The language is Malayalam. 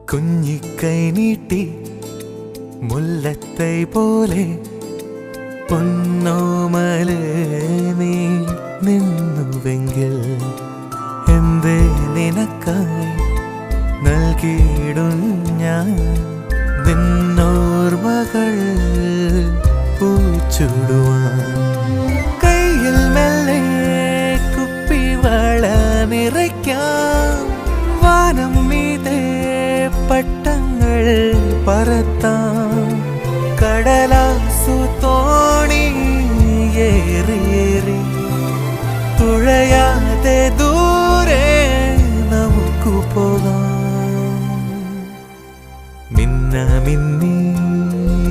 കുഞ്ഞിക്കൈ നീട്ടി മുല്ലത്തൈ പോലെ പൊന്നോമലേ നീ നിന്നുവെങ്കിൽ എന്തേ നിനക്കായി നൽകിയിടും ഞാൻ നിന്നോർമകൾ പൂച്ചുടുവാൻ. കയ്യിൽ മെല്ലെ കുപ്പിവള നിറയ്ക്കാം, വാനം മീതെ പട്ടങ്ങൾ പറത്താം, കടലാസു തോണി ഏറിയേറി തുഴയാതെ ദൂരെ നമുക്കു പോകാം. മിന്ന മിന്നീരാരാ